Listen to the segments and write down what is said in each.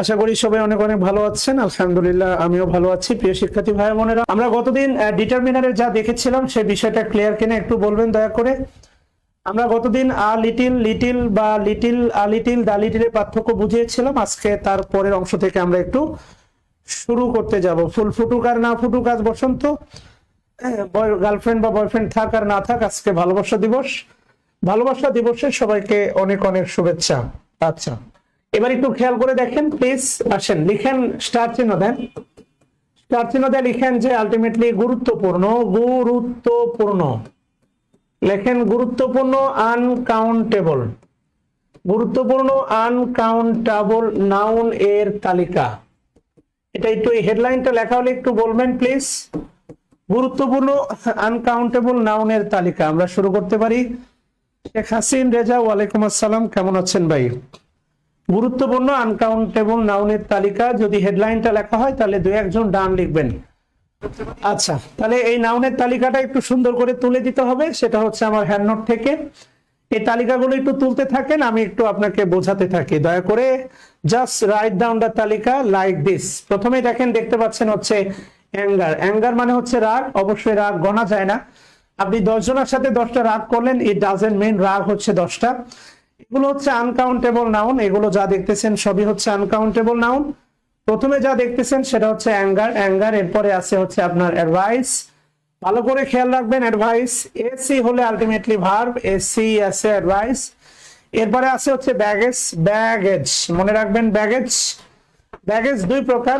আশা করি সবাই অনেক অনেক ভালো আছেন। আলহামদুলিল্লাহ আমিও ভালো আছি। প্রিয় শিক্ষার্থী ভাই বোনেরা, আমরা গতদিন ডিটারমিনারে যা দেখেছিলাম সেই বিষয়টা ক্লিয়ার কিনা একটু বলবেন দয়া করে। আমরা গতদিন লিটিল লিটিল বা লিটিল লিটিল দা লিটিলের পার্থক্য বুঝিয়েছিলাম। আজকে তার পরের অংশ থেকে আমরা একটু শুরু করতে যাব। ফুল ফুটুক আর না ফুটুক, আজ বসন্ত, গার্লফ্রেন্ড বা বয়ফ্রেন্ড থাক আর না থাক, আজকে ভালোবাসা দিবস। ভালোবাসা দিবসে সবাইকে অনেক অনেক শুভেচ্ছা। আচ্ছা, এবার একটু খেয়াল করে দেখেন প্লিজ। আসেন, লিখেন, স্টার চিহ্ন দেন। স্টার চিহ্ন দিয়ে লিখেন যে আলটিমেটলি গুরুত্বপূর্ণ। গুরুত্বপূর্ণ লেখেন, গুরুত্বপূর্ণ আনকাউন্টেবল। গুরুত্বপূর্ণ আনকাউন্টেবল নাউন এর তালিকা। এটা একটু এই হেডলাইনটা লেখা হলে একটু বলবেন প্লিজ। গুরুত্বপূর্ণ আনকাউন্টেবল নাউনের তালিকা। আমরা শুরু করতে পারি। শেখ হাসিন রেজা, ওয়ালাইকুম আসসালাম, কেমন আছেন ভাই? গুরুত্বপূর্ণ আনকাউন্টেবল নাউনের তালিকা যদি হেডলাইনটা লেখা হয় তাহলে দুই একজন ডান লিখবেন। আচ্ছা, তাহলে এই নাউনের তালিকাটা একটু সুন্দর করে তুলে দিতে হবে। সেটা হচ্ছে আমার হ্যান্ড নোট থেকে। এই তালিকাগুলো একটু তুলতে থাকেন, আমি একটু আপনাকে বোঝাতে থাকি। দয়া করে জাস্ট রাইট ডাউন দ্য তালিকা লাইক দিস। প্রথমে দেখেন, দেখতে পাচ্ছেন হচ্ছে অ্যাঙ্গার। অ্যাঙ্গার মানে হচ্ছে রাগ। অবশ্যই রাগ গণা যায় না। আপনি 10 জনের সাথে 10টা রাগ করলেন, ইট ডাজন্ট মিন রাগ হচ্ছে 10টা। এগুলো হচ্ছে আনকাউন্টেবল নাউন। এগুলো যা দেখতেছেন সবই হচ্ছে আনকাউন্টেবল নাউন। প্রথমে যা দেখতেছেন সেটা হচ্ছে অ্যাঙ্গার। অ্যাঙ্গার, এরপরে আছে হচ্ছে আপনার অ্যাডভাইস। ভালো করে খেয়াল রাখবেন, অ্যাডভাইস এসি হলে আলটিমেটলি ভার্ব, এসি আছে অ্যাডভাইস। এরপরে আছে হচ্ছে ব্যাগেজ। ব্যাগেজ মনে রাখবেন, ব্যাগেজ। ব্যাগেজ দুই প্রকার,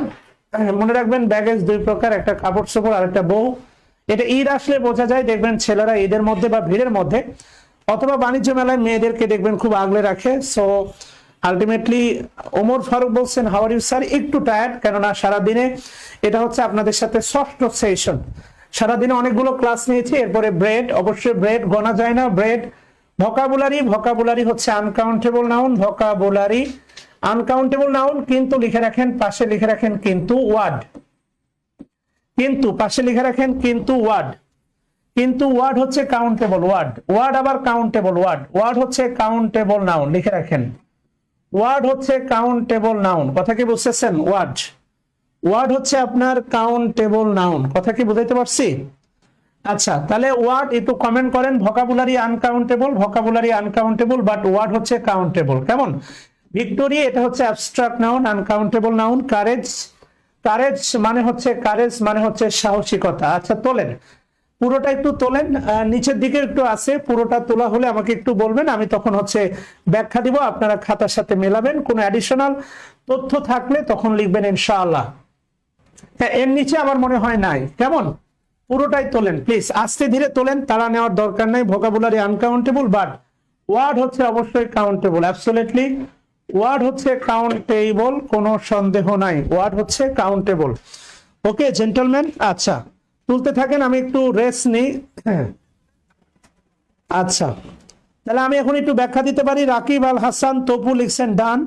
মনে রাখবেন। ব্যাগেজ দুই প্রকার, একটা কাপড় চোপড় আর একটা বউ। এটা ঈদ আসলে বোঝা যায়। দেখবেন ছেলেরা ঈদের মধ্যে বা ভিড়ের মধ্যে অথবা বাণিজ্য মেলায় মেয়েদেরকে দেখবেন খুব আগলে রাখে। সো আলটিমেটলি ওমর ফারুক বলছেন, হাউ আর ইউ স্যার? একটু টায়ার্ড, কেননা সারাদিনে এটা হচ্ছে আপনাদের সাথে ষষ্ঠ সেশন। সারাদিনে অনেকগুলো ক্লাস নিয়েছি। এরপরে ব্রেড, অবশ্যই ব্রেড গণা যায় না। ব্রেড। ভোকাবুলারি। ভোকাবুলারি হচ্ছে uncountable noun. Vocabulary uncountable noun. কিন্তু লিখে রাখেন, পাশে লিখে রাখেন কিন্তু ওয়ার্ড। কিন্তু পাশে লিখে রাখেন কিন্তু ওয়ার্ড। কিন্তু ওয়ার্ড হচ্ছে কাউন্টেবল ওয়ার্ড। ওয়ার্ড আবার কাউন্টেবল ওয়ার্ড। ওয়ার্ড হচ্ছে কাউন্টেবল নাউন, লিখে রাখেন। ওয়ার্ড হচ্ছে কাউন্টেবল নাউন। কথা কি বুঝতেছেন? ওয়ার্ড ওয়ার্ড হচ্ছে আপনার কাউন্টেবল নাউন। কথা কি বুঝাইতে পারছি? আচ্ছা, তাহলে ওয়ার্ড একটু কমেন্ট করেন। Vocabulary uncountable, vocabulary uncountable, but word হচ্ছে কাউন্টেবল। কেমন? ভিক্টোরি, এটা হচ্ছে abstract noun, uncountable noun. Courage, courage মানে হচ্ছে, কারেজ মানে হচ্ছে সাহসিকতা। আচ্ছা, তোলেন পুরোটা, একটু তোলেন। নিচের দিকে একটু আছে, পুরোটা তোলা হলে আমাকে একটু বলবেন, আমি তখন হচ্ছে ব্যাখ্যা দিব। আপনারা খাতার সাথে মেলাবেন। কোনো অ্যাডিশনাল তথ্য থাকলে তখন লিখবেন ইনশাআল্লাহ। এর নিচে আমার মনে হয় নাই। কেমন? পুরোটাই তোলেন প্লিজ, আস্তে ধীরে তোলেন, তাড়া নেওয়ার দরকার নাই। ভোকাবুলারি আনকাউন্টেবল, বাট ওয়ার্ড হচ্ছে অবশ্যই কাউন্টেবল। অ্যাবসলিউটলি ওয়ার্ড হচ্ছে কাউন্টেবল, কোনো সন্দেহ নাই। ওয়ার্ড হচ্ছে কাউন্টেবল। ওকে জেন্টলম্যান। আচ্ছা, তুলতে থাকেন, আমি একটু রেস্ট নিই। আচ্ছা, তাহলে আমি এখন একটু ব্যাখ্যা দিতে পারি। রাকিব আল হাসান তপু লিখছেন ডান।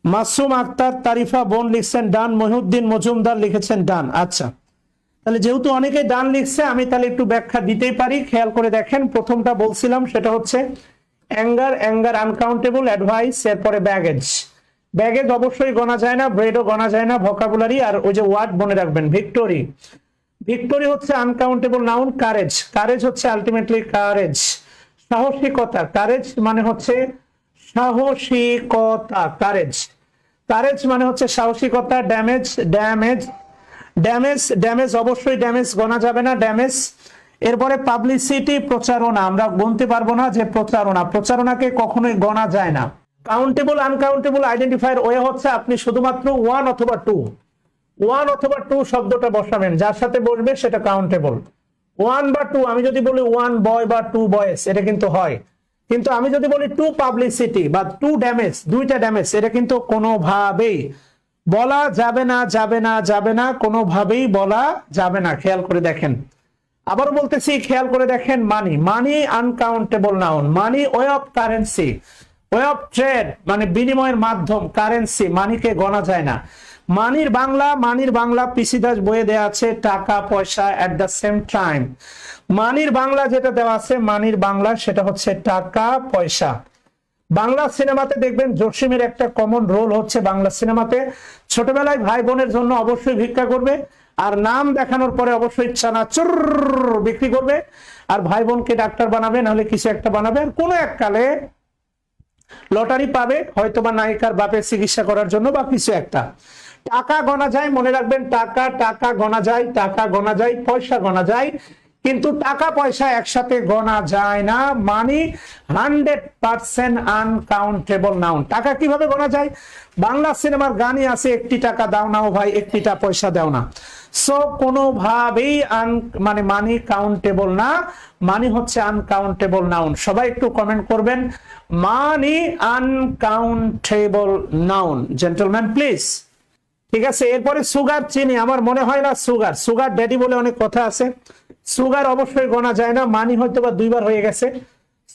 মাসুম আক্তার তারিফা বোন লিখছেন ডান। মহিউদ্দিন মজুমদার লিখেছেন ডান। আচ্ছা, তাহলে যেহেতু অনেকে ডান লিখছে, আমি তাহলে একটু ব্যাখ্যা দিতেই পারি। খেয়াল করে দেখেন, প্রথমটা বলছিলাম সেটা হচ্ছে অ্যাঙ্গার। Anger uncountable. অ্যাডভাইস, এরপরে ব্যাগেজ। ব্যাগেজ অবশ্যই গণা যায় না, ব্রেডও গণা যায় না। ভোকাবুলারি আর ওই যে ওয়ার্ড মনে রাখবেন। ভিক্টোরি, ভিক্টোরি হচ্ছে আনকাউন্টেবল নাউন। কারেজ, কারেজ হচ্ছে আলটিমেটলি কারেজ সাহসিকতা। কারেজ মানে হচ্ছে সাহসিকতা। কারেজ, কারেজ মানে হচ্ছে সাহসিকতা। ড্যামেজ, ড্যামেজ, ড্যামেজ, ড্যামেজ অবশ্যই ড্যামেজ গণা যাবে না। ড্যামেজ। এরপরে পাবলিসিটি, প্রচারণা। আমরা গুনতে পারবো না যে প্রচারণা, প্রচারণাকে কখনোই গণা যায় না। কাউন্টেবল আনকাউন্টেবল আইডেন্টিফায়ার ওয়ে হচ্ছে আপনি শুধুমাত্র ওয়ান অথবা টু, ওয়ান অথবা টু শব্দটা বসাবেন, যার সাথে বসবে সেটা কাউন্টেবল। ওয়ান বা টু, আমি যদি বলি ওয়ান বয় বা টু বয়েস, এটা কিন্তু হয়। কিন্তু আমি যদি বলি টু পাবলিসিটি বা টু ড্যামেজ, দুইটা ড্যামেজ, এটা কিন্তু কোনোভাবেই বলা যাবে না, যাবে না, যাবে না, কোনোভাবেই বলা যাবে না। খেয়াল করে দেখেন, আবার বলতেছি, খেয়াল করে দেখেন। Money, money uncountable noun. Money way of currency, way of trade মানে বিনিময়ের মাধ্যম। কারেন্সি, মানিকে গণা যায় না। মানির বাংলা, মানির বাংলা পিসি দাস বইয়ে দেওয়া আছে টাকা পয়সা। এট দ্য সেম টাইম মানির বাংলা যেটা দেওয়া আছে, মানির বাংলা সেটা হচ্ছে টাকা পয়সা। বাংলা সিনেমাতে দেখবেন জসিমের একটা কমন রোল হচ্ছে বাংলা সিনেমাতে ছোটবেলায় ভাই বোনের জন্য অবশ্যই ভিক্ষা করবে, আর নাম দেখানোর পরে অবশ্যই চানাচুর বিক্রি করবে, আর ভাই বোনকে ডাক্তার বানাবে, নাহলে কিছু একটা বানাবে, আর কোনো এককালে লটারি পাবে, হয়তোবা নায়িকার বাপের চিকিৎসা করার জন্য বা কিছু একটা। টাকা গণা যায়, মনে রাখবেন, টাকা টাকা গণা যায়, টাকা গণা যায়, পয়সা গণা যায়, কিন্তু টাকা পয়সা একসাথে গণা যায় না। মানি 100% আনকাউন্টেবল নাউন। টাকা কিভাবে গণা যায়? বাংলা সিনেমার গানই আছে, একটি টাকা দাও না ও ভাই, একটিটা পয়সা দাও না। সো কোনোভাবেই মানি কাউন্টেবল না, মানি হচ্ছে আনকাউন্টেবল নাউন। সবাই একটু কমেন্ট করবেন, মানি আনকাউন্টেবল নাউন, জেন্টলম্যান প্লিজ। ঠিক আছে, এরপরে সুগার, চিনি, আমার মনে হয় না সুগার ড্যাডি বলে অনেক কথা আছে, সুগার অবশ্যই গণা যায় না, মানি হয়তো বা দুইবার হয়ে গেছে।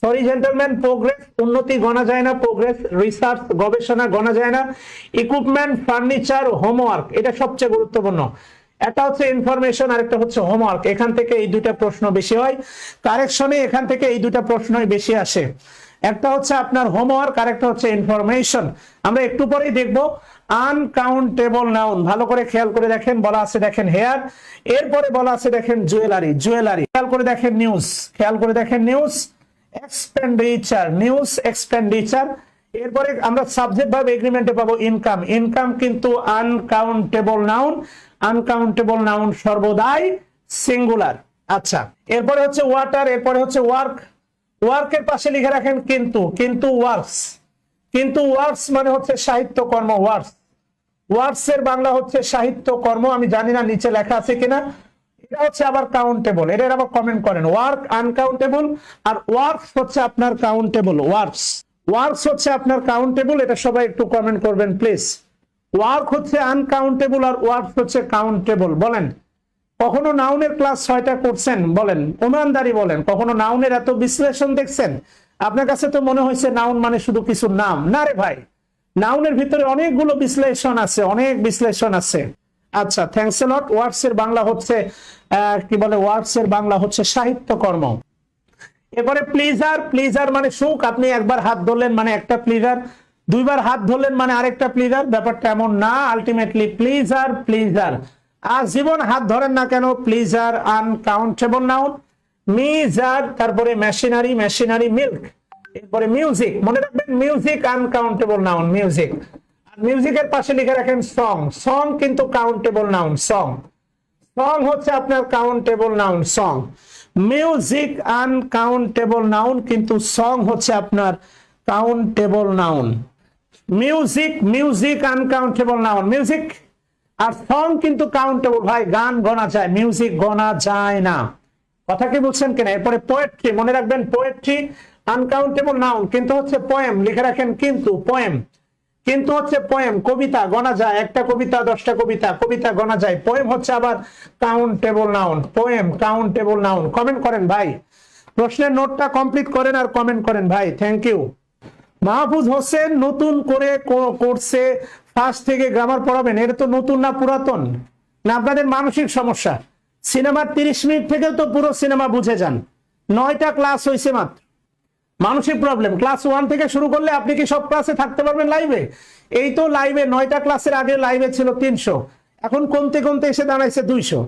সরি জেন্টলম্যান, প্রোগ্রেস, উন্নতি গণা যায় না, প্রোগ্রেস, রিসার্চ, গবেষণা গণা যায় না, ইকুইপমেন্ট, ফার্নিচার, হোমওয়ার্ক, এটা সবচেয়ে গুরুত্বপূর্ণ। একটা হচ্ছে ইনফরমেশন আর একটা হচ্ছে হোমওয়ার্ক, এখান থেকে এই দুইটা প্রশ্ন বেশি হয় কারেকশনে, এখান থেকে এই দুইটা প্রশ্নই বেশি আসে। একটা হচ্ছে আপনার হোমওয়ার্ক আর একটা হচ্ছে ইনফরমেশন। আমরা একটু পরেই দেখবো আনকাউন্টেবল নাউন। ভালো করে খেয়াল করে দেখেন, বলা আছে দেখেন হেয়ার, এরপরে বলা আছে দেখেন জুয়েলারি, খেয়াল করে দেখেন নিউজ, এক্সপেন্ডিচার, এরপরে আমরা সাবজেক্ট ভাবে এগ্রিমেন্টে পাবো ইনকাম কিন্তু আনকাউন্টেবল নাউন সর্বদাই সিঙ্গুলার। আচ্ছা, এরপরে হচ্ছে ওয়াটার, এরপরে হচ্ছে ওয়ার্কের পাশে লিখে রাখেন কিন্তু ওয়ার্কস মানে হচ্ছে সাহিত্যকর্ম, ওয়ার্কস এর বাংলা হচ্ছে সাহিত্যকর্ম। আমি জানি না নিচে লেখা আছে কিনা, এটা হচ্ছে আবার কাউন্টেবল, এটা আবার কমেন্ট করেন। ওয়ার্ক আনকাউন্টেবল আর ওয়ার্কস হচ্ছে আপনার কাউন্টেবল, ওয়ার্কস হচ্ছে আপনার কাউন্টেবল, এটা সবাই একটু কমেন্ট করবেন প্লিজ। ওয়ার্ক হচ্ছে আনকাউন্টেবল আর ওয়ার্কস হচ্ছে কাউন্টেবল। বলেন, কখনো নাউনের ক্লাস 6টা করছেন? বলেন, ইমানদারি বলেন, কখনো নাউনের এত বিশ্লেষণ দেখছেন? আপনার কাছে তো মনে হয়েছে নাউন মানে শুধু কিছু নাম, না রে ভাই, নাউনের ভিতরে অনেকগুলো বিশ্লেষণ আছে, অনেক বিশ্লেষণ আছে। আচ্ছা, থ্যাঙ্কস এ লট। ওয়ার্কস এর বাংলা হচ্ছে ওয়ার্কস এর বাংলা হচ্ছে সাহিত্যকর্ম। এরপরে প্লিজার মানে সুখ, আপনি একবার হাত ধরলেন মানে একটা প্লিজার, দুইবার হাত ধরলেন মানে আরেকটা প্লিজার, ব্যাপারটা এমন না। আলটিমেটলি প্লিজার, আর জীবন হাত ধরেন না কেন, প্লিজার আনকাউন্টেবল নাউন। মিজার, তারপরে মেশিনারি, মিল্ক, এরপরে মিউজিক, মনে রাখবেন মিউজিক আনকাউন্টেবল নাউন, মিউজিকের পাশে লিখে রাখেন সং কিন্তু কাউন্টেবল নাউন, সং হচ্ছে আপনার countable noun, music uncountable noun কিন্তু সং হচ্ছে আপনার countable noun. Music uncountable noun, music আর সং কিন্তু কাউন্টেবল। ভাই, গান গণা যায়, মিউজিক গণা যায় না, কথা কি বলছেন কিনা? এরপরে পোয়েট্রি, মনে রাখবেন পোয়েট্রি আনকাউন্টেবল নাউন কিন্তু হচ্ছে পোয়েম, লিখে রাখেন কিন্তু হচ্ছে পোয়েম। কবিতা গণা যায়, একটা কবিতা 10টা কবিতা গণা যায়। পোয়েম হচ্ছে আবার countable noun, poem countable noun. Comment করেন ভাই, প্রশ্নের নোটটা কমপ্লিট করেন আর কমেন্ট করেন ভাই, থ্যাংক ইউ। মাহফুজ হোসেন নতুন করে কোর্সে ফার্স্ট থেকে গ্রামার পড়াবেন, এটা তো নতুন না পুরাতন? না আপনাদের মানসিক সমস্যা? সিনেমার 30 মিনিট থেকে তো পুরো সিনেমা বুঝে যান, 9টা ক্লাস হয়েছে মাত্র। মানসিক প্রবলেম, ক্লাস 1 থেকে শুরু করলে আপনি কি সব ক্লাসে থাকতে পারবেন লাইভে? এই তো লাইভে 9টা ক্লাসের আগে লাইভে ছিল 300, এখন কমতে এসে দাঁড়াইছে 200,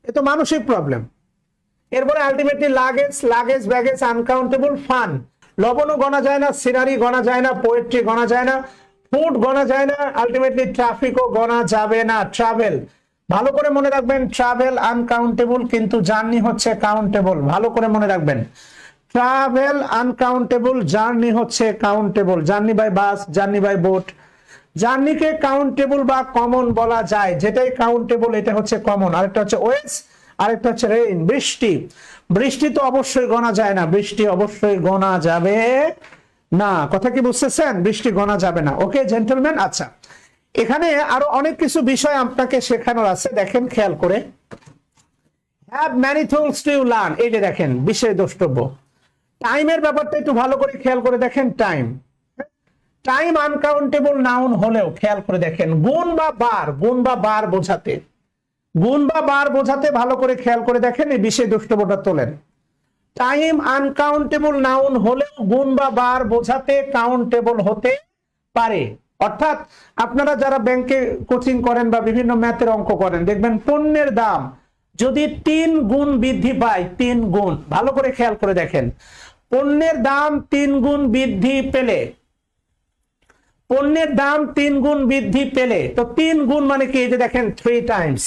এ তো মানসিক প্রবলেম। এরপরে ultimately luggage baggage uncountable. Fun, লবণও গণা যায় না, সিনারি গণা যায় না, পোয়েট্রি গণা যায় না, ফুড গণা যায় না, আলটিমেটলি ট্রাফিকও গণা যাবে না। ট্রাভেল, ভালো করে মনে রাখবেন, ট্রাভেল আনকাউন্টেবল কিন্তু জার্নি হচ্ছে কাউন্টেবল, ভালো করে মনে রাখবেন। ট্রাভেল আনকাউন্টেবল, জার্নি হচ্ছে countable. Journey by bus, journey by boat, জার্নিকে কাউন্টেবল বা কমন বলা যায়, যেটাই কাউন্টেবল এটা হচ্ছে কমন। আরেকটা হচ্ছে ওয়েস, আরেকটা হচ্ছে রেইন, বৃষ্টি তো অবশ্যই গণা যায় না, বৃষ্টি অবশ্যই গণা যাবে না, কথা কি বুঝতেছেন? বৃষ্টি গণা যাবে না। ওকে জেন্টলম্যান, আচ্ছা এখানে আরো অনেক কিছু বিষয় আপনাকে শেখানোর আছে, দেখেন খেয়াল করে। Have many things to learn, এই যে দেখেন বিষয় দ্রষ্টব্য। টাইমের ব্যাপারটা একটু ভালো করে খেয়াল করে দেখেন। টাইম আনকাউন্টেবল নাউন হলেও খেয়াল করে দেখেন গুণ বা বার বোঝাতে ভালো করে খেয়াল করে দেখেন, এই বিষয় দ্রষ্টব্যটা তোলেন। টাইম আনকাউন্টেবল নাউন হলেও গুণ বা বার বোঝাতে কাউন্টেবল হতে পারে। অর্থাৎ আপনারা যারা ব্যাংকে কোচিং করেন বা বিভিন্ন ম্যাথের অঙ্ক করেন, দেখবেন পণ্যের দাম যদি 3 গুণ বৃদ্ধি পায়, 3 গুণ, ভালো করে খেয়াল করে দেখেন, পণ্যের দাম 3 গুণ বৃদ্ধি পেলে, পণ্যের দাম 3 গুণ বৃদ্ধি পেলে, তো 3 গুণ মানে কি? এই যে দেখেন 3 টাইমস,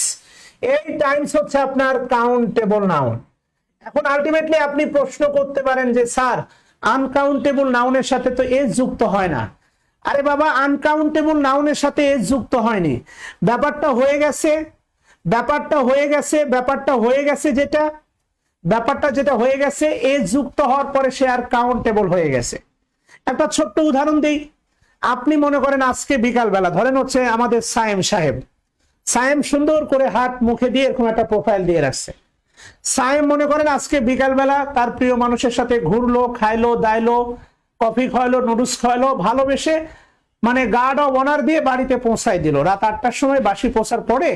এই টাইমস হচ্ছে আপনার কাউন্টেবল নাউন। এখন আলটিমেটলি আপনি প্রশ্ন করতে পারেন যে স্যার আনকাউন্টেবল নাউনের সাথে তো এস যুক্ত হয় না। আরে বাবা, আনকাউন্টেবল নাউনের সাথে এস যুক্ত হয়নি, ব্যাপারটা হয়ে গেছে, ব্যাপারটা হয়ে গেছে, ব্যাপারটা হয়ে গেছে, যেটা ব্যাপারটা যেটা হয়ে গেছে, এস যুক্ত হওয়ার পরে সে আর কাউন্টেবল হয়ে গেছে। একটা ছোট্ট উদাহরণ দিই। আপনি মনে করেন আজকে বিকাল বেলা, ধরেন হচ্ছে আমাদের সায়েম সাহেব, সায়েম সুন্দর করে হাত মুখে দিয়ে এরকম একটা প্রোফাইল দিয়ে রাখছে। সায়েম মনে করেন আজকে বিকালবেলা তার প্রিয় মানুষের সাথে ঘুরলো, খাইলো দাইলো, কফি খাইলো, নুডলস খাইলো, ভালোবেসে মানে গার্ড অফ অনার দিয়ে বাড়িতে পৌঁছায় দিল। রাত 8টার সময় বাসি পৌঁছার পরে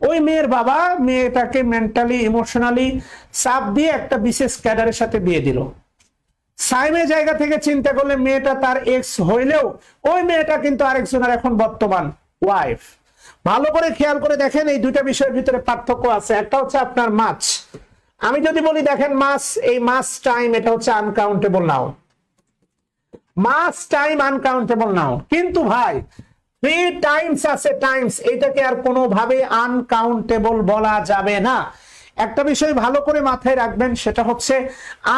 ওই মেয়ের বাবা মেয়েটাকে মেন্টালি ইমোশনালি চাপ দিয়ে একটা বিশেষ ক্যাডারের সাথে বিয়ে দিল। সাইমের জায়গা থেকে চিন্তা করলে মেয়েটা তার এক্স হইলেও ওই মেয়েটা কিন্তু আরেকজনের এখন বর্তমান ওয়াইফ। ভালো করে খেয়াল করে দেখেন, এই দুইটা বিষয়ের ভিতরে পার্থক্য আছে। একটা হচ্ছে আপনার মাছ, আমি যদি বলি দেখেন মাছ, এই মাছ টাইম, এটা হচ্ছে uncountable noun, much time uncountable noun. কিন্তু ভাই 3 টাইমস আছে, টাইমস, এটাকে আর কোনোভাবে আনকাউন্টেবল বলা যাবে না। একটা বিষয় ভালো করে মাথায় রাখবেন, সেটা হচ্ছে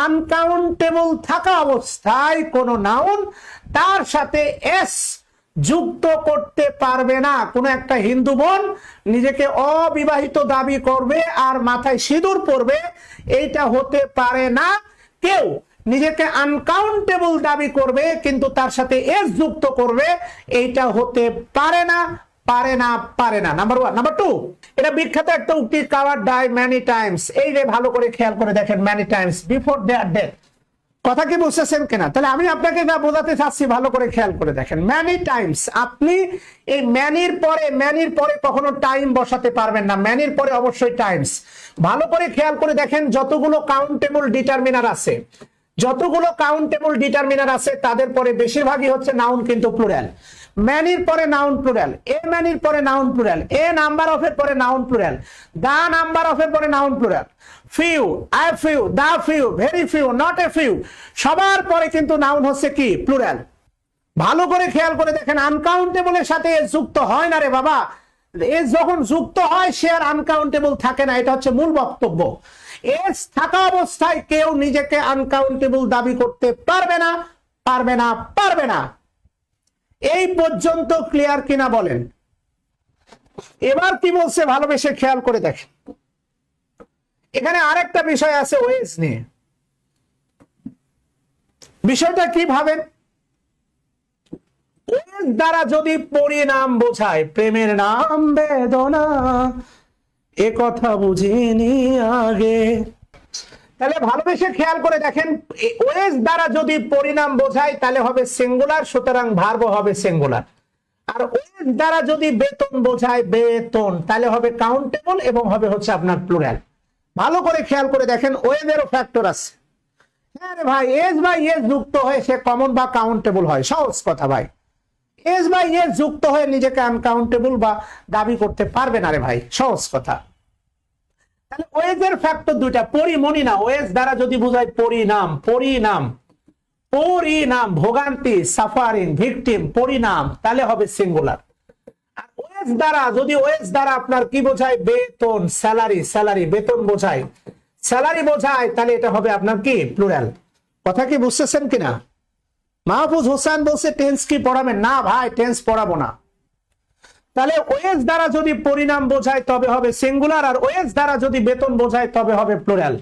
আনকাউন্টেবল থাকা অবস্থায় কোন নাউন তার সাথে এস যুক্ত করতে পারবে না। কোন একটা হিন্দু বোন নিজেকে অবিবাহিত দাবি করবে আর মাথায় সিঁদুর পরবে, এইটা হতে পারে না। কেউ নিজেকে আনকাউন্টেবল দাবি করবে কিন্তু তার সাথে এস যুক্ত করবে, এইটা হতে পারে না, পারে না, পারে না। নাম্বার 1। নাম্বার 2, এটা বিখ্যাত একটা উক্তি, কাওয়ার্ড ডাই ম্যানি টাইমস। এই যে ভালো করে খেয়াল করে দেখেন, many times before their death. কথা কি বুঝতেছেন কিনা? তাহলে আমি আপনাকে যা বোঝাতে চাচ্ছি ভালো করে খেয়াল করে দেখেন, ম্যানি টাইমস। আপনি এই ম্যানির পরে কখনো টাইম বসাতে পারবেন না, ম্যানির পরে অবশ্যই টাইমস। ভালো করে খেয়াল করে দেখেন, যতগুলো কাউন্টেবল ডিটারমিনার আছে, যতগুলো কাউন্টেবল ডিটারমিনার আছে তাদের পরে বেশিরভাগই হচ্ছে নাউন কিন্তু প্লুরাল। ম্যানির পরে নাউন প্লুরাল, এ ম্যানির পরে noun plural, a number of এর পরে noun plural, the number of এর পরে noun plural, few, a few, the few, very few, not a few, সবার পরে কিন্তু নাউন হচ্ছে কি? প্লুরাল। ভালো করে খেয়াল করে দেখেন, আনকাউন্টেবলের সাথে এস যুক্ত হয় না রে বাবা। এস যখন যুক্ত হয় সে আর আনকাউন্টেবল থাকে না, এটা হচ্ছে মূল বক্তব্য। এস থাকা অবস্থায় কেউ নিজেকে আনকাউন্টেবল দাবি করতে পারবে না, পারবে না, পারবে না। এই পর্যন্ত ক্লিয়ার কিনা বলেন? এবার কি বলছে ভালোবেসে খেয়াল করে দেখেন। এখানে আরেকটা বিষয় আছে ওয়েজ নিয়ে। বিষয়টা কি ভাবেন? ওয়েজ দ্বারা যদি পরিণাম বোঝায়, প্রেমের নাম বেদনা, এ কথা বুঝিনি আগে। তাহলে ভালোবেসে খেয়াল করে দেখেন, ওয়েজ দ্বারা যদি পরিণাম বোঝায় তাহলে হবে সিঙ্গুলার, সুতরাং ভার্ব হবে সিঙ্গুলার। আর ওয়েজ দ্বারা যদি বেতন বোঝায়, বেতন, তাহলে হবে কাউন্টেবল এবং হবে হচ্ছে আপনার প্লুরাল। ভালো করে খেয়াল করে দেখেন, ওয়েজেরও ফ্যাক্টর আছে। হ্যাঁ রে ভাই, এস বাই এস যুক্ত হয়ে সে কমন বা কাউন্টেবল হয়, সহজ কথা ভাই। এস বাই এস যুক্ত হয়ে নিজেকে আনকাউন্টেবল বা দাবি করতে পারবে না রে ভাই, সহজ কথা। তাহলে ওয়েজের ফ্যাক্টর দুইটা, পরিমণি না, ওয়েজ দ্বারা যদি বোঝায় পরিণাম, পরিণাম, পরিণাম, ভোগান্তি, সাফারিং, ভিকটিম, পরিণাম, তাহলে হবে সিঙ্গুলার। আর ওয়েজ দ্বারা যদি ওয়েজ দ্বারা আপনার কি বোঝায়? বেতন, স্যালারি, স্যালারি, বেতন বোঝায়, স্যালারি বোঝায়, তাহলে এটা হবে আপনার কি? প্লুরাল। কথা কি বুঝতেছেন কিনা? মাহফুজ হোসেন বলছে টেন্স কি পড়াবেন? না ভাই, টেন্স পড়াবো না। তাহলে ওয়েজ দ্বারা যদি পরিণাম বোঝায় তবে হবে সিঙ্গুলার, আর ওয়েজ দ্বারা যদি বেতন বোঝায় তবে হবে প্লুরাল।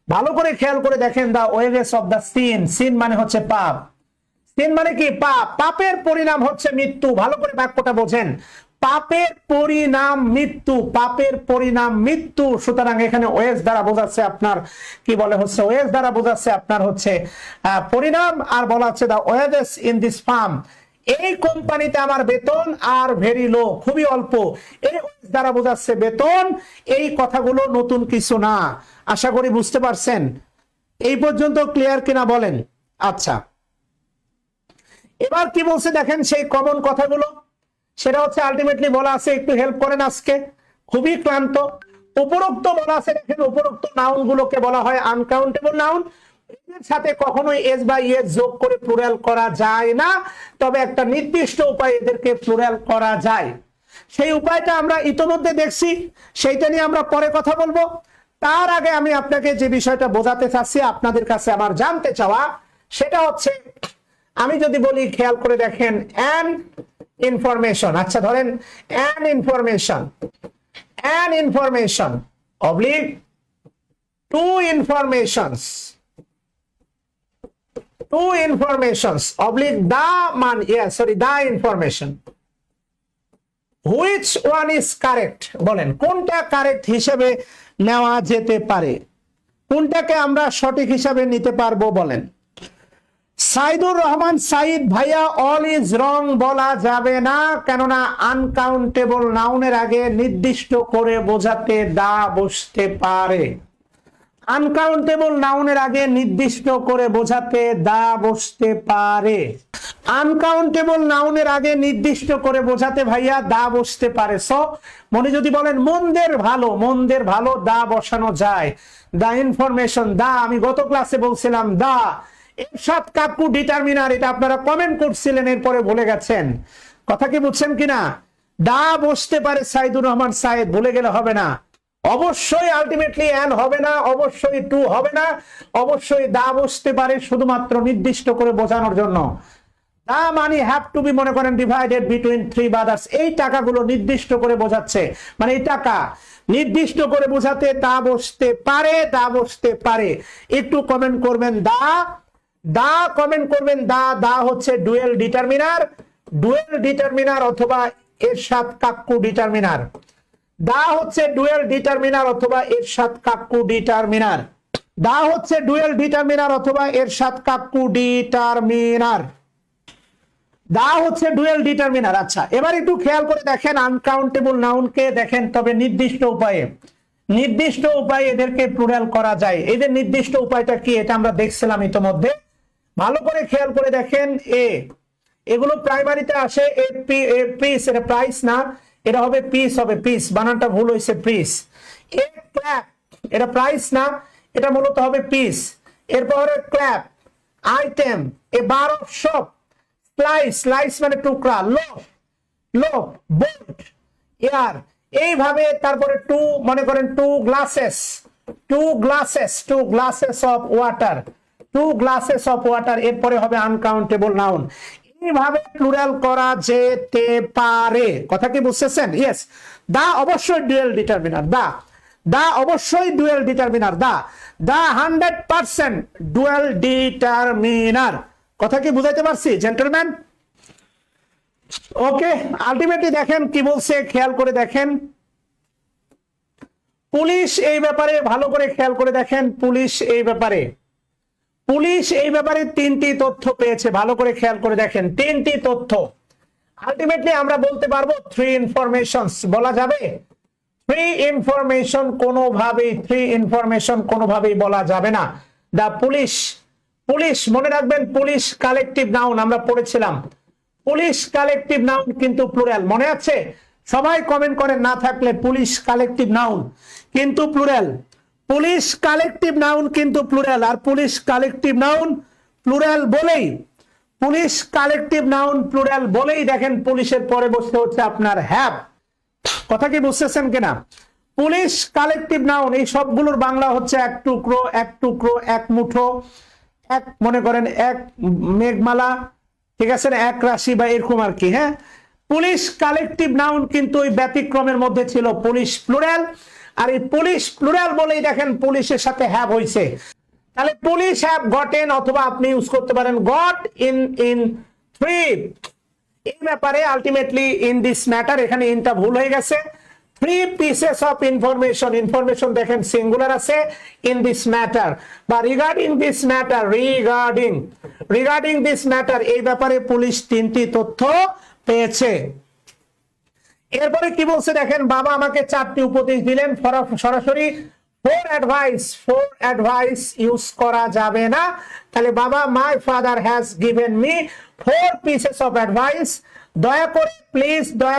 ভালো করে খেয়াল করে দেখেন, the wages of the sin, sin মানে হচ্ছে পাপ, সিন মানে কি? পাপ, পাপের পরিণাম হচ্ছে মৃত্যু। ভালো করে বাক্যটা বোঝেন, পাপের পরিণাম মৃত্যু, পাপের পরিণাম মৃত্যু। সুতরাং এখানে ওয়েজ দ্বারা বোঝাচ্ছে আপনার কি বলে হচ্ছে, ওয়েজ দ্বারা বোঝাচ্ছে আপনার হচ্ছে পরিণাম, আর বলা হচ্ছে দা ওয়েজেস ইন দিস ফার্ম, এই কোম্পানিতে আমার বেতন আর ভেরি লো, খুবই অল্প। এই দ্বারা বোঝাচ্ছে বেতন। এই কথাগুলো নতুন কিছু না, আশা করি বুঝতে পারছেন। এই পর্যন্ত ক্লিয়ার কিনা বলেন? আচ্ছা, এবার কি বলছে দেখেন সেই কমন কথাগুলো, সেটা হচ্ছে আলটিমেটলি বলা আছে, একটু হেল্প করেন, আজকে খুবই ক্লান্ত। উপরোক্ত বলা আছে, দেখেন উপরোক্ত নাউন গুলোকে বলা হয় আনকাউন্টেবল নাউন। এর সাথে কখনোই এস বা ইএস যোগ করে প্লুরাল করা যায় না, তবে একটা নির্দিষ্ট উপায়ে এদেরকে প্লুরাল করা যায়। সেই উপায়টা আমরা ইতোমধ্যে দেখছি, সেইটা নিয়ে আমরা পরে কথা বলবো। তার আগে আমি আপনাকে যে বিষয়টা বোঝাতে চাচ্ছি, আপনাদের কাছে আমার জানতে চাওয়া, সেটা হচ্ছে আমি যদি বলি, খেয়াল করে দেখেন, অ্যান ইনফরমেশন। আচ্ছা ধরেন an information oblique to informations oblique the information, which one is correct? বলেন কোনটা কারেক্ট হিসেবে নেওয়া যেতে পারে, কোনটাকে আমরা সঠিক হিসাবে নিতে পারবো? বলেন। সাইদুর রহমান সাইদ ভাইয়া, অল ইজ রং বলা যাবে না, কেননা আনকাউন্টেবল নাউনের আগে নির্দিষ্ট করে বোঝাতে দা বসতে পারে। আনকাউন্টেবল নাউনের আগে নির্দিষ্ট করে বোঝাতে দা বসতে পারে। আনকাউন্টেবল নাউনের আগে নির্দিষ্ট করে বোঝাতে ভাইয়া দা বসতে পারে। সো মনে যদি বলেন মন্দের ভালো দা বসানো যায়। দা ইনফরমেশন, দা আমি গত ক্লাসে বলছিলাম দা এরশাদ কাকু ডিটারমিনার, এটা আপনারা কমেন্ট করছিলেন, এরপরে ভুলে গেছেন। কথা কি বুঝছেন কিনা? দা বসতে পারে সাইদুর রহমান সাইদ, ভুলে গেলে হবে না। অবশ্যই আলটিমেটলি অ্যান হবে না, অবশ্যই টু হবে না, অবশ্যই দা বসতে পারে শুধুমাত্র নির্দিষ্ট করে বোঝানোর জন্য। দা মানি হ্যাভ টু বি, মনে করেন ডিভাইডেড বিটুইন থ্রি ব্রাদার্স, এই টাকাগুলো নির্দিষ্ট করে বোঝাচ্ছে, মানে এই টাকা নির্দিষ্ট করে বোঝাতে দা বসতে পারে, দা বসতে পারে। একটু কমেন্ট করবেন দা কমেন্ট করবেন দা হচ্ছে ডুয়েল ডিটারমিনার অথবা এরশাদ কাকু ডিটারমিনার। দা হচ্ছে ডুয়েল ডিটারমিনার অথবা এরশাদ কাকু ডিটারমিনার। দা হচ্ছে ডুয়েল ডিটারমিনার অথবা এরশাদ কাকু ডিটারমিনার। দা হচ্ছে ডুয়েল ডিটারমিনার। আচ্ছা, এবার একটু খেয়াল করে দেখেন আনকাউন্টেবল নাউনকে দেখেন, তবে নির্দিষ্ট উপায়ে এদেরকে প্লুরাল করা যায়। এদের নির্দিষ্ট উপায়টা কি, এটা আমরা দেখছিলাম ইতোমধ্যে। ভালো করে খেয়াল করে দেখেন, এগুলো প্রাইমারিতে আসে পিস, এটা প্রাইস না, এটা হবে পিস, বানানটা ভুল হয়েছে, পিস। ক্ল্যাপ, এটা প্রাইস না, এটা মূলত হবে পিস। এরপরে clap, item, A bar of shop, slice মানে টুকরা, লোভ, বোল্ট, এয়ার, এইভাবে। তারপরে টু, মনে করেন টু গ্লাসেস অফ ওয়াটার, এরপরে হবে আনকাউন্টেবল নাউন। এইভাবে প্লুরাল করা যেতে পারে। কথা কি বুঝতেছেন? ইয়েস, দা অবশ্যই ডুয়েল ডিটারমিনার, দা অবশ্যই ডুয়েল ডিটারমিনার, দা 100% ডুয়েল ডিটারমিনার। কথা কি বুঝাইতে পারছি জেন্টলম্যান? ওকে, আলটিমেটলি দেখেন কি বলছে, খেয়াল করে দেখেন। পুলিশ এই ব্যাপারে ভালো করে খেয়াল করে দেখেন, পুলিশ এই ব্যাপারে তিনটি তথ্য পেয়েছে, ভালো করে খেয়াল করে দেখেন, তিনটি তথ্য। আলটিমেটলি আমরা বলতে পারবো থ্রি ইনফরমেশনস, বলা যাবে থ্রি ইনফরমেশন কোনোভাবেই বলা যাবে না। দা পুলিশ, মনে রাখবেন পুলিশ কালেকটিভ নাউন, আমরা পড়েছিলাম পুলিশ কালেকটিভ নাউন কিন্তু প্লুরাল, মনে আছে? সবাই কমেন্ট করেন, না থাকলে পুলিশ কালেকটিভ নাউন কিন্তু প্লুরাল, পুলিশ কালেকটিভ নাউন কিন্তু প্লুরাল। আর পুলিশ কালেকটিভ নাউন প্লুরাল বলেই দেখেন পুলিশের পরে বসতে হচ্ছে আপনার হ্যাভ। কথা কি বুঝতেছেন কিনা? পুলিশ কালেকটিভ নাউন, এই সবগুলোর বাংলা হচ্ছে এক টুকরো, এক মুঠো, এক, মনে করেন এক মেঘমালা, ঠিক আছে না, এক রাশি বা এরকম আর কি। হ্যাঁ, পুলিশ কালেকটিভ নাউন কিন্তু ওই ব্যতিক্রমের মধ্যে ছিল পুলিশ প্লুরাল। আর এই পুলিশ প্লুরাল বলেই দেখেন পুলিশের সাথে হ্যাভ হইছে। তাহলে পুলিশ হ্যাভ গটেন, অথবা আপনি ইউজ করতে পারেন গট ইন থ্রি। এই ব্যাপারে আলটিমেটলি ইন দিস ম্যাটার, এখানে ইনটা ভুল হয়ে গেছে। থ্রি পিসেস অফ ইনফরমেশন দেখেন সিঙ্গুলার আছে, ইন দিস ম্যাটার বা রিগার্ডিং দিস ম্যাটার, এই ব্যাপারে পুলিশ তিনটি তথ্য পেয়েছে। এরপরে কি বলছে দেখেন, বাবা আমাকে 4টি উপদেশ দিলেন, সরাসরি ফর অ্যাডভাইস ইউজ করা যাবে না। তাহলে বাবা my father has given me 4 pieces of advice. দয়া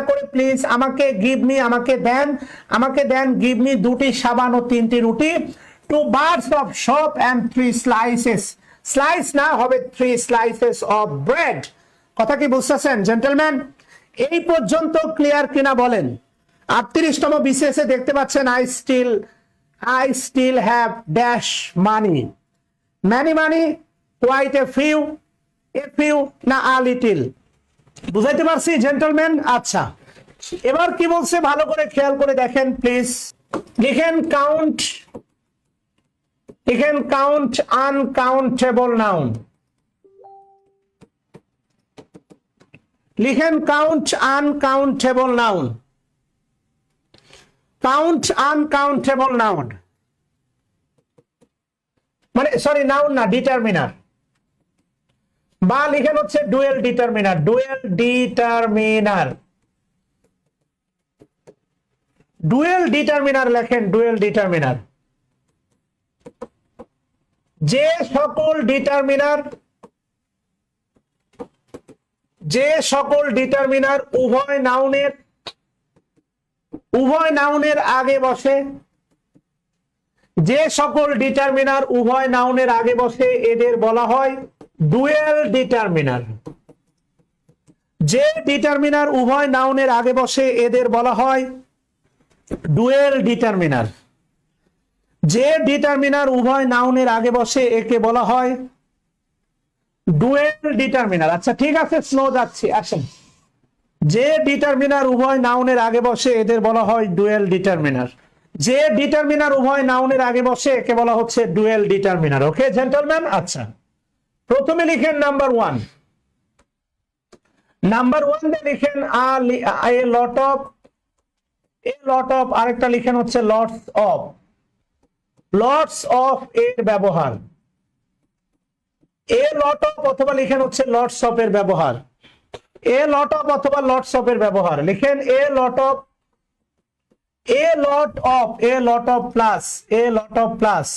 করে প্লিজ আমাকে দেন গিভ মি 2টি সাবান ও 3টি রুটি, 2 bars of soap and 3 slices, slice না হবে 3 slices of bread। কথা কি বুঝতেছেন জেন্টলম্যান? এই পর্যন্ত ক্লিয়ার কিনা বলেন? 38তম বিসিএসে দেখতে পাচ্ছেন I still have dash money, many money, quite a few না a little। বুঝাইতে পারছি জেন্টলম্যান? আচ্ছা, এবার কি বলছে ভালো করে খেয়াল করে দেখেন প্লিজ। লিখেন কাউন্ট আনকাউন্টেবল নাউন। লিখেন count uncountable noun. Count uncountable noun মানে সরি নাউন না, ডিটারমিনার। বা লিখেন হচ্ছে ডুয়েল ডিটারমিনার। লেখেন ডুয়েল ডিটারমিনার। যে সকল ডিটারমিনার উভয় নাউনের আগে বসে, এদের বলা হয় ডুয়েল ডিটারমিনার। যে ডিটারমিনার উভয় নাউনের আগে বসে এদের বলা হয় ডুয়েল ডিটারমিনার। যে ডিটারমিনার উভয় নাউনের আগে বসে একে বলা হয় ডুয়েল ডিটারমিনার। আচ্ছা ঠিক আছে, স্লো যাচ্ছি, আসেন। যে ডিটারমিনার উভয় নাউনের আগে বসে এদের বলা হয় ডুয়েল ডিটারমিনার। যে ডিটারমিনার উভয় নাউনের আগে বসে একে বলা হচ্ছে ডুয়েল ডিটারমিনার। ওকে জেন্টলম্যান? আচ্ছা, প্রথমে লিখেন নাম্বার 1 লিখেন a lot of, আরেকটা লিখেন হচ্ছে lots of এর ব্যবহার। a lot of অথবা লিখেন হচ্ছে lots of এর ব্যবহার। a lot of অথবা lots of এর ব্যবহার। লিখেন a lot of plus,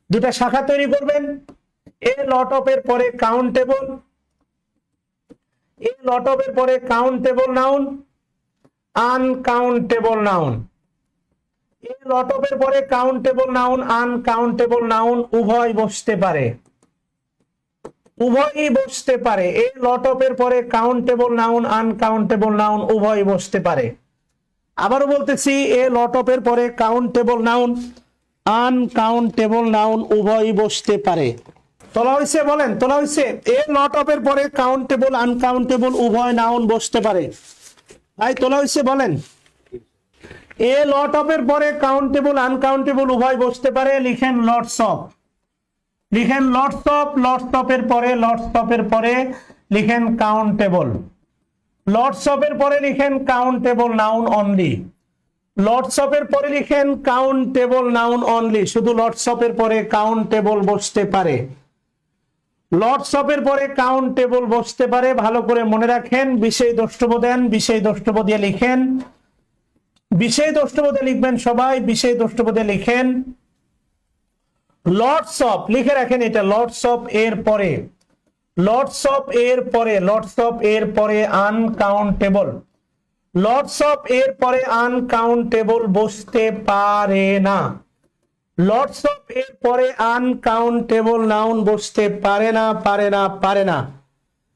দুটা শাখা তৈরি করবেন। a lot of এর পরে countable, noun, uncountable noun. a lot of এর পরে কাউন্টেবল নাউন, আনকাউন্টেবল নাউন উভয়ই বসতে পারে। a lot of এর পরে কাউন্টেবল নাউন, আনকাউন্টেবল নাউন উভয়ই বসতে পারে। আবারও বলতেছি, a lot of এর পরে কাউন্টেবল নাউন, আনকাউন্টেবল নাউন উভয়ই বসতে পারে। তোলা হয়েছে? বলেন তোলা হয়েছে? a lot of এর পরে কাউন্টেবল, আনকাউন্টেবল উভয় নাউন বসতে পারে। ভাই তোলা হয়েছে? বলেন। a lot of এর পরে কাউন্টেবল, আনকাউন্টেবল উভয় বসতে পারে। লিখেন lots of, lots of এর পরে লিখেন কাউন্টেবল। lots of এর পরে লিখেন countable noun only. lots of এর পরে লিখেন কাউন্টেবল নাউন অনলি। শুধু lots of এর পরে কাউন্টেবল বসতে পারে। lots of এর পরে কাউন্টেবল বসতে পারে। ভালো করে মনে রাখেন। বিশেষ দ্রষ্টব্য দেন, বিশেষ দ্রষ্টব্য দিয়ে লিখেন। বিশেষ দ্রষ্টব্য দিয়ে লিখবেন সবাই। বিশেষ দ্রষ্টব্য দিয়ে লিখেন lots of, লিখে রাখেন এটা। lots of এর পরে আনকাউন্টেবল, আনকাউন্টেবল বসতে পারে না। lots of এর পরে আনকাউন্টেবল নাউন বসতে পারে না।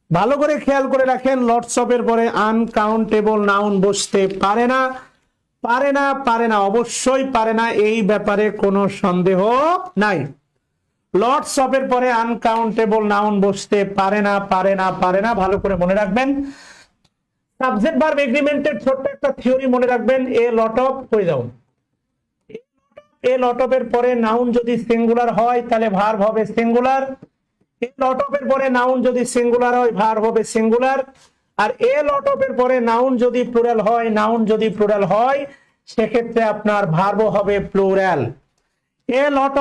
ভালো করে খেয়াল করে রাখেন। lots of এর পরে আনকাউন্টেবল নাউন বসতে পারে না, অবশ্যই পারে না, এই ব্যাপারে কোনো সন্দেহ নাই। lots of এর পরে আনকাউন্টেবল নাউন বসতে পারে না। ভালো করে মনে রাখবেন। সাবজেক্ট ভার্ব এগ্রিমেন্টের ছোট্ট একটা থিওরি মনে রাখবেন। a lot of হয়ে যাও। a lot of এর পরে নাউন যদি সিঙ্গুলার হয় তাহলে ভার্ব হবে সিঙ্গুলার। a lot of এর পরে নাউন যদি সিঙ্গুলার হয় ভার্ব হবে সিঙ্গুলার। আর a lot of এর পরে নাউন যদি প্লুরাল হয় সেক্ষেত্রে আপনার ভার্ব হবে প্লুরাল। a lot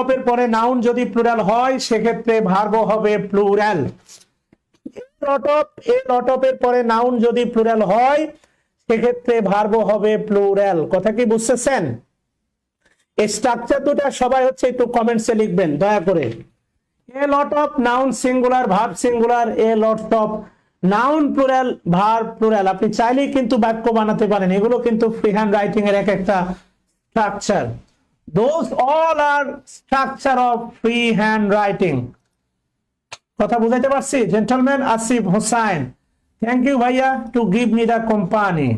of এর পরে নাউন যদি প্লুরাল হয় সেক্ষেত্রে ভার্ব হবে প্লুরাল। a lot of এর পরে নাউন যদি প্লুরাল হয় সেক্ষেত্রে ভার্ব হবে প্লুরাল। কথা কি বুঝতেছেন? এই স্ট্রাকচার দুটা সবাই হচ্ছে একটু কমেন্টসে লিখবেন দয়া করে। A lot of noun singular, verb singular, a lot of noun plural, verb plural. আপনি চাইলেই কিন্তু বাক্য বানাতে পারেন, এগুলো কিন্তু ফ্রি হ্যান্ড রাইটিং এর এক একটা structure. Those all are structure of free hand writing. কথা বুঝাইতে পারছি? Gentleman Asif Hossain, thank you ভাইয়া to give me the company.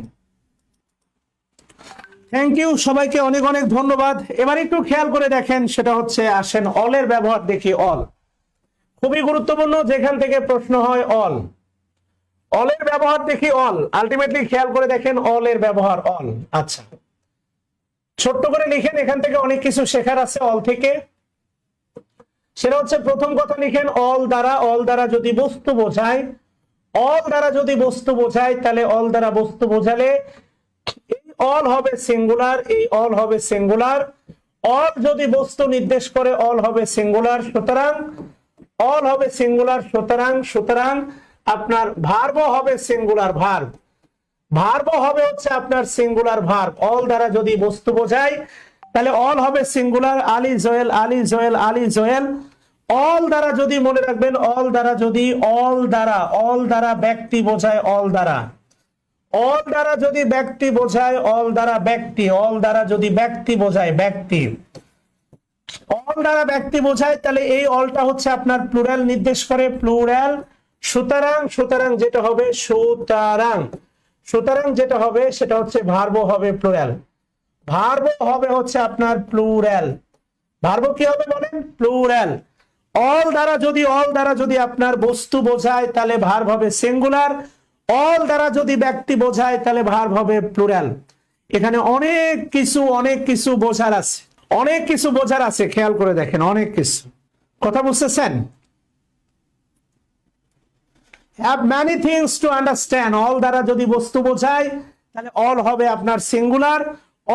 Thank you সবাইকে, অনেক অনেক ধন্যবাদ। এবার একটু খেয়াল করে দেখেন, সেটা হচ্ছে আসেন অলের ব্যবহার দেখি। অল খুবই গুরুত্বপূর্ণ, যেখান থেকে প্রশ্ন হয় অল। অলের ব্যবহার দেখি অল, আলটিমেটলি খেয়াল করে দেখেন অলের ব্যবহার অল। আচ্ছা ছোট্ট করে লিখেন, এখান থেকে অনেক কিছু শেখার আছে অল থেকে। সেটা হচ্ছে প্রথম কথা লিখেন অল দ্বারা, অল দ্বারা যদি বস্তু বোঝায়, অল দ্বারা যদি বস্তু বোঝায় তাহলে অল দ্বারা বস্তু বোঝালে এই অল হবে সিঙ্গুলার, এই অল হবে সিঙ্গুলার। অল যদি বস্তু নির্দেশ করে অল হবে সিঙ্গুলার, সুতরাং অল হবে সিঙ্গুলার, সুতরাং আপনার ভার্বও হবে সিঙ্গুলার ভার্ব। ভার্বও হবে হচ্ছে আপনার সিঙ্গুলার ভার্ব। অল দ্বারা যদি বস্তু বোঝায় তাহলে অল হবে singular. Ali Joel, Ali Joel, Ali Joel. All দ্বারা যদি মনে রাখবেন, অল দ্বারা যদি অল দ্বারা ব্যক্তি বোঝায়, অল দ্বারা যদি ব্যক্তি বোঝায়, অল দ্বারা ব্যক্তি, অল দ্বারা যদি ব্যক্তি বোঝায় ব্যক্তি, অল দ্বারা ব্যক্তি বোঝায় তাহলে এই অলটা হচ্ছে আপনার প্লুরাল নির্দেশ করে, প্লুরাল। সুতরাং যেটা হবে সুতরাং যেটা হবে সেটা হচ্ছে ভার্বও হবে প্লুরাল। ভার্বও হবে হচ্ছে আপনার প্লুরাল। ভার্ব কি হবে বলেন? প্লুরাল। অল দ্বারা যদি আপনার বস্তু বোঝায় তাহলে ভার্ব হবে সিঙ্গুলার। অল দ্বারা যদি ব্যক্তি বোঝায় তাহলে ভার্ব হবে প্লুরাল। এখানে অনেক কিছু বোঝার আছে, খেয়াল করে দেখেন, অনেক কিছু। কথা বুঝতেছেন? have many things to understand। All দ্বারা যদি বস্তু বোঝায় তাহলে অল হবে আপনার সিঙ্গুলার।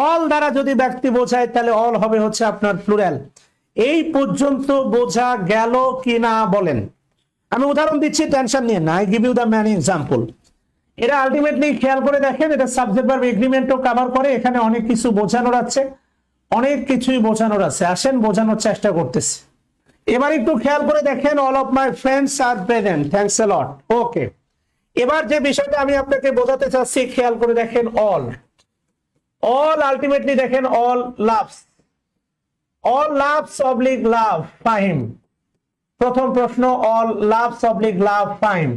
অল দ্বারা যদি ব্যক্তি বোঝায় তাহলে অল হবে হচ্ছে আপনার প্লুরাল। এই পর্যন্ত বোঝা গেল কিনা বলেন? আমি উদাহরণ দিচ্ছি, টেনশন নিয়ে না। I give you the many example. এটা আলটিমেটলি খেয়াল করে দেখেন, এটা সাবজেক্ট ভার্ব এগ্রিমেন্টও কভার করে। এখানে অনেক কিছু বোঝানোর আছে, অনেক কিছুই বোঝানোর আছে। আসেন বোঝানোর চেষ্টা করতেছি। এবার একটু খেয়াল করে দেখেন, all of my friends are present, thanks a lot. Okay, এবার যে বিষয়টা আমি আপনাকে বোঝাতে চাচ্ছি, খেয়াল করে দেখেন অল আলটিমেটলি দেখেন অল লাভস অবলিক লাভ ফাহিম। প্রথম প্রশ্ন, অল লাভস অবলিক লাভ ফাহিম।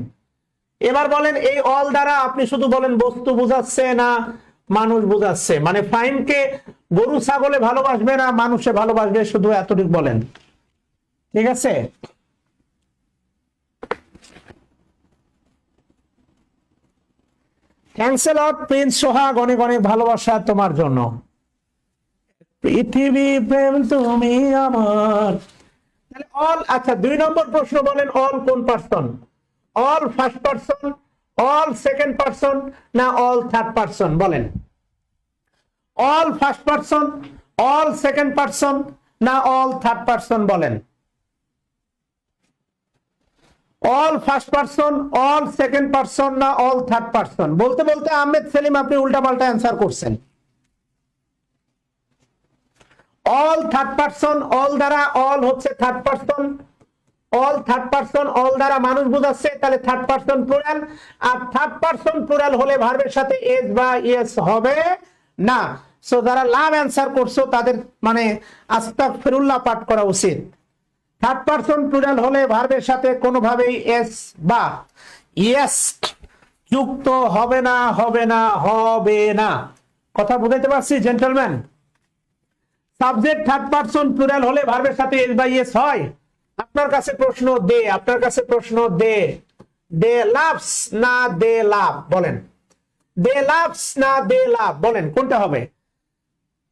এবার বলেন এই অল দ্বারা আপনি শুধু বলেন বস্তু বোঝাচ্ছে না মানুষ বোঝাচ্ছে? মানে ফাহিমকে গরু ছাগলে ভালোবাসবে না মানুষে ভালোবাসবে, শুধু এতটুকু বলেন, ঠিক আছে? থ্যাঙ্কস এ লট প্রিন্স সোহাগ, অনেক অনেক ভালোবাসা তোমার জন্য। পৃথিবী প্রেম তুমি আমার। তাহলে অল, আচ্ছা 2 নম্বর প্রশ্ন বলেন অল কোন person? All first person, all second person, না অল থার্ড পারসন? বলেন, all first person, all second person, না অল থার্ড পারসন? বলেন, all first person, all second person, না অল থার্ড পারসন? বলতে বলতে আহমেদ সেলিম আপনি উল্টা পাল্টা অ্যান্সার করছেন। অল থার্ড পারসন, অল দ্বারা অল হচ্ছে third person, all third person, all দ্বারা মানুষ বোঝাচ্ছে, তাহলে থার্ড পারসন প্লুরাল। আর থার্ড পারসন প্লুরাল হলে ভার্বের সাথে এস বা ইয়েস হবে না। সো যারা লাভ অ্যান্সার করছো তাদের মানে আস্তাগফিরুল্লাহ পাঠ করা উচিত। থার্ড পারসন প্লুরাল হলে ভার্বের সাথে কোনোভাবেই এস বা ইয়েস যুক্ত হবে না। কথা বুঝাইতে পারছি gentleman? Subject third person plural হলে ভার্বের সাথে এস বা ইয়েস হয়। আপনার কাছে প্রশ্ন দে লাভস না দে লাভ? বলেন, দে লাভস না দে লাভ? বলেন কোনটা হবে?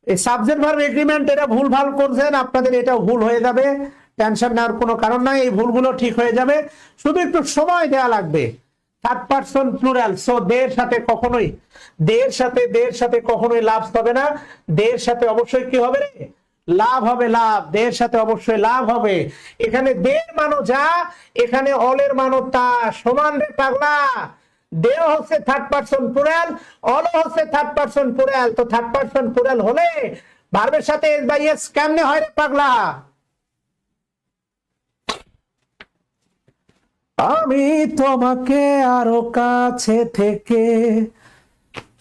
এই সাবজেক্ট ভার্ব এগ্রিমেন্ট এটা ভুল ভাল করছেন, আপনাদের এটা ভুল হয়ে যাবে, টেনশন নেওয়ার কোনো কারণ নাই, এই ভুলগুলো ঠিক হয়ে যাবে, শুধু একটু সময় দেওয়া লাগবে। Third person plural, so there সাথে কখনোই লাভ হবে না। দের সাথে অবশ্যই কি হবে রে? লাভ হবে, লাভ। দের সাথে অবশ্যই লাভ হবে। এখানে দের মানো যা, এখানে অলের মানো তা, সমান রে পাগলা। দেও হচ্ছে থার্ড পারসন প্লুরাল, অল হচ্ছে থার্ড পারসন প্লুরাল। তো থার্ড পারসন প্লুরাল হলে ভার্বের সাথে এস বাই এস কেমনে হয় রে পাগলা? আমি তোমাকে আরো কাছে থেকে,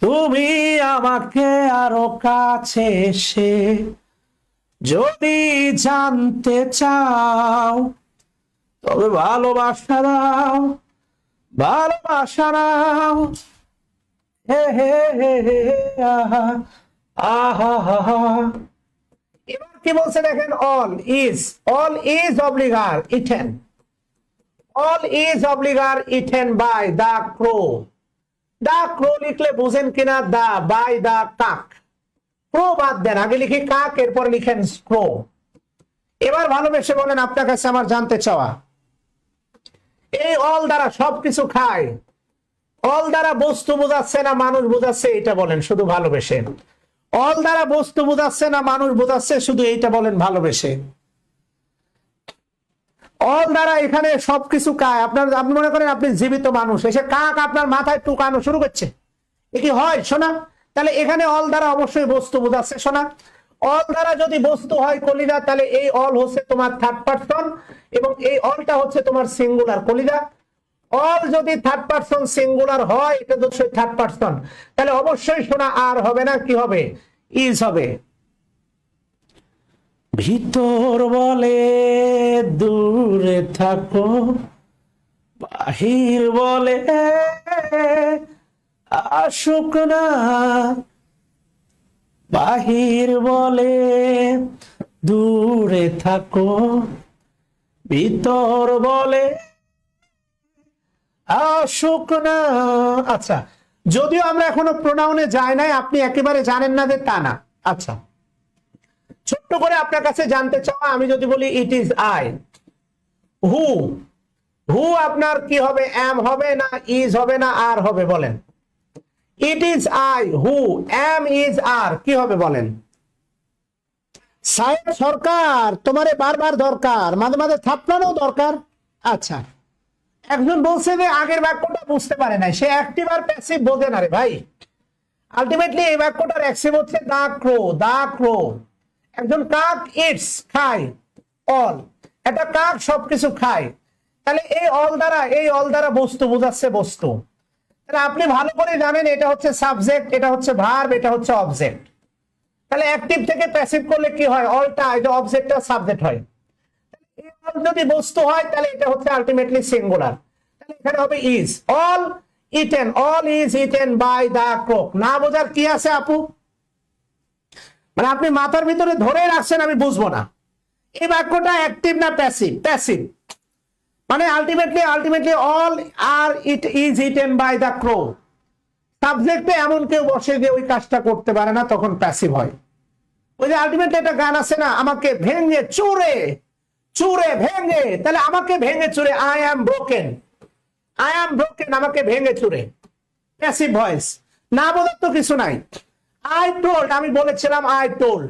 তুমি আমাকে আরো কাছে এসে যদি জানতে চাও, তবে ভালোবাসা দাও, ভালোবাসা দাও। হে হে হে হে আহা আহা আহা। এবার কি বলছে দেখেন, all is obliger eaten, all is obliger eaten by the crow. The crow লিখলে বুঝেন কিনা, দা বাই দা কাক, ক্রো বাদ দেন, আগে লিখি কাক, এরপর লিখেন ক্রো। এবার ভালোবেসে বলেন আপনার কাছে আমার জানতে চাওয়া, এই অল দ্বারা সবকিছু খায়, অল দ্বারা বস্তু বোঝাচ্ছে না মানুষ বোঝাচ্ছে, এটা বলেন শুধু ভালোবেসে। অল দ্বারা বস্তু বোঝাচ্ছে না মানুষ বোঝাচ্ছে, শুধু এইটা বলেন ভালোবেসে। অল দ্বারা এখানে সবকিছু খায়, আপনি মনে করেন আপনি জীবিত মানুষ, এসে কাক আপনার মাথায় টুকানো শুরু করছে, এ কি হয় শোনা? তাহলে এখানে অল দ্বারা অবশ্যই বস্তু বোঝাচ্ছে শোনা। অল দ্বারা যদি বস্তু হয় কলিজা, তাহলে এই অল হচ্ছে তোমার থার্ড পারসন এবং এই অলটা হচ্ছে তোমার সিঙ্গুলার কলিজা। অল যদি থার্ড পারসন সিঙ্গুলার হয়, এটা অবশ্যই থার্ড পারসন, তাহলে অবশ্যই শোনা আর হবে না, কি হবে? ইজ হবে। ভিতর বলে দূরে থাকো, বাহির বলে আসুক না, বাহির বলে দূরে থাকো, ভিতর বলে আসুক না। আচ্ছা, যদিও আমরা এখনো প্রোনাউনে যাই নাই, আপনি একেবারে জানেন না যে তা না। আচ্ছা, ছোট্ট করে আপনার কাছে জানতে চাওয়া, আমি যদি বলি ইট ইজ আই, হু, হু আপনার কি হবে? এম হবে না ইজ হবে না আর হবে? বলেন। It is I, who, am is are, কি হবে বলেন? সাহেব সরকার তোমারে বারবার দরকার, মাঝে মাঝে থাপড়ানো দরকার। আচ্ছা, একজন বলছে যে আগের বাক্যটা বুঝতে পারে নাই, সে অ্যাক্টিভ আর প্যাসিভ বোঝে না রে ভাই। আলটিমেটলি এই বাক্যটার অ্যাকশন হচ্ছে দা ক্রো, দা ক্রো। একজন কাক ইটস খায়, অল, একটা কাক সবকিছু খায়, তাহলে এই অল দ্বারা বস্তু বোঝাচ্ছে বস্তু। তাহলে আপনি ভালো করে জানেন এটা হচ্ছে সাবজেক্ট, এটা হচ্ছে ভার্ব, এটা হচ্ছে অবজেক্ট। তাহলে অ্যাক্টিভ থেকে প্যাসিভ করলে কি হয়? অলটা, এটা অবজেক্টটা সাবজেক্ট হয়। এই অল যদি বস্তু হয়, তাহলে এটা হচ্ছে আলটিমেটলি সিঙ্গুলার, তাহলে এখানে হবে is. All eaten, all is eaten by the crow. না বোঝার কি আছে আপু? মানে আপনি মাথার ভিতরে ধরে রাখছেন, আমি বুঝবো না এই বাক্যটা অ্যাক্টিভ না প্যাসিভ? প্যাসিভ। মানে ultimately all are it is eaten by the crow. সাবজেক্টে এমন কেউ বসে যে ওই কাজটা করতে পারে না, তখন প্যাসিভ হয়। ওই যে আলটিমেটলি একটা গান আছে না, আমাকে ভেঙে চুরে চুরে ভেঙে, তাহলে আমাকে ভেঙে চুরে, I am broken, I am broken, আমাকে ভেঙে চুরে, প্যাসিভ ভয়েস। না বোঝার তো কিছু নাই। আই টোল্ড, আমি বলেছিলাম, I told.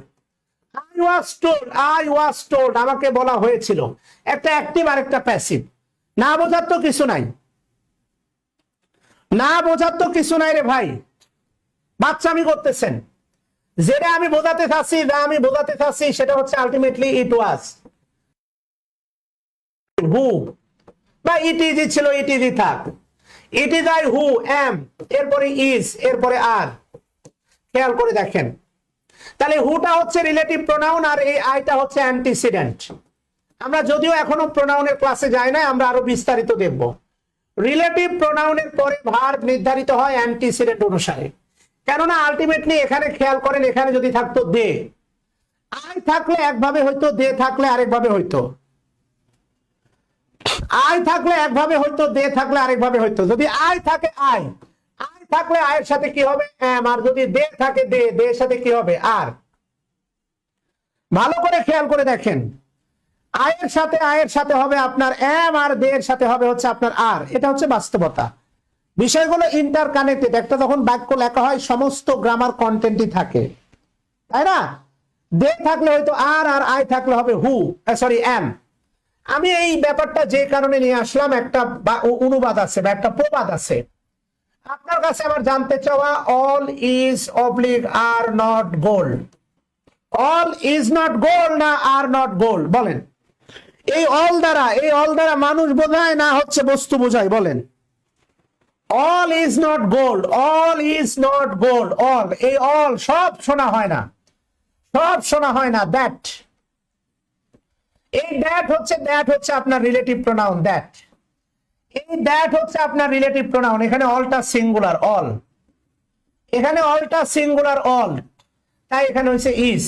I was told, আমাকে বলা হয়েছিল। একটা অ্যাক্টিভ আর একটা প্যাসিভ। না বোঝার তো কিছু নাই, না বোঝার তো কিছু নাই রে ভাই, বাচ্চামি করতেছেন। যেটা আমি বোঝাতে চাচ্ছি, যা আমি বোঝাতে চাচ্ছি, সেটা হচ্ছে আলটিমেটলি ইট ওয়াজ, হু বা ইট ইজ ছিল, ইট ইজ থাক। ইট ইজ আই হু এম, এরপরে ইজ, এরপরে আর। খেয়াল করে দেখেন, তাহলে হুটা হচ্ছে রিলেটিভ প্রোনাউন আর এই আইটা হচ্ছে অ্যান্টিসিডেন্ট। আমরা যদিও এখনো প্রোনাউনের ক্লাসে যাই না, আমরা আরো বিস্তারিত দেখব। রিলেটিভ প্রোনাউনের পরে ভার্ব নির্ধারিত হয় অ্যান্টিসিডেন্ট অনুসারে। কেননা আলটিমেটলি এখানে খেয়াল করেন, এখানে যদি থাকতো দে, আই থাকলে একভাবে হইতো, দে থাকলে আরেকভাবে হইতো। আই থাকলে একভাবে হইতো, দে থাকলে আরেকভাবে হইতো। যদি আই থাকে আই, আই থাকলে আয়ের সাথে কি হবে? এম। আর যদি দে থাকে দে, দে এর সাথে কি হবে? আর। ভালো করে খেয়াল করে দেখেন, আয়ের সাথে হবে আপনার এম, আর দে এর সাথে হবে হচ্ছে আপনার আর। এটা হচ্ছে বাস্তবতা। বিষয়গুলো ইন্টার কানেক্টেড। একটা যখন বাক্য লেখা হয়, সমস্ত গ্রামার কন্টেন্টই থাকে, তাই না? দে থাকলে হয়তো আর, আর আই থাকলে হবে হু, সরি এম। আমি এই ব্যাপারটা যে কারণে নিয়ে আসলাম, একটা অনুবাদ আছে বা একটা প্রবাদ আছে। আপনার কাছে আমার জানতে চাওয়া, all is oblique are not gold. All is not gold না আর নট গোল্ড? বলেন। এই অল দ্বারা মানুষ বোঝায় না হচ্ছে বস্তু বোঝায়? বলেন। All is not gold, all is not gold, all, এই অল সব শোনা হয় না, সব শোনা হয় না। দ্যাট, এই দ্যাট হচ্ছে আপনার রিলেটিভ প্রোনাউন। দ্যাট, এই দ্যাট হচ্ছে আপনার রিলেটিভ প্রোনাউন। এখানে অলটা সিঙ্গুলার অল, এখানে অলটা সিঙ্গুলার অল, তাই এখানে হচ্ছে ইজ।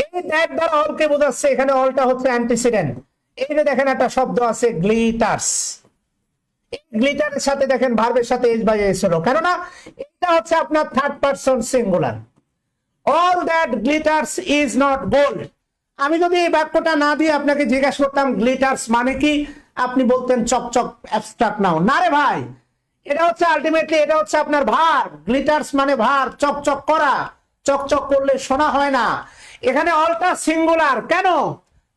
এই দ্যাট দ্বারা অলকে বোঝাচ্ছে, এখানে অলটা হচ্ছে অ্যান্টিসিডেন্ট। এই যে দেখেন একটা শব্দ আছে গ্লিটার্স, এই গ্লিটারের সাথে দেখেন ভার্বের সাথে এস বাই এস হলো, কেননা এটা হচ্ছে আপনার third person singular. All that glitters is not gold. আমি যদি এই বাক্যটা না দিয়ে আপনাকে জিজ্ঞাসা করতাম গ্লিটার্স মানে কি, আপনি বলতেন চকচক, অ্যাবস্ট্রাক্ট নাউন। না রে ভাই, এটা হচ্ছে আলটিমেটলি এটা হচ্ছে আপনার ভার। গ্লিটার্স মানে ভার, চকচক করা, চকচক করলে শোনা হয় না। এখানে অলটা সিঙ্গুলার, কেন?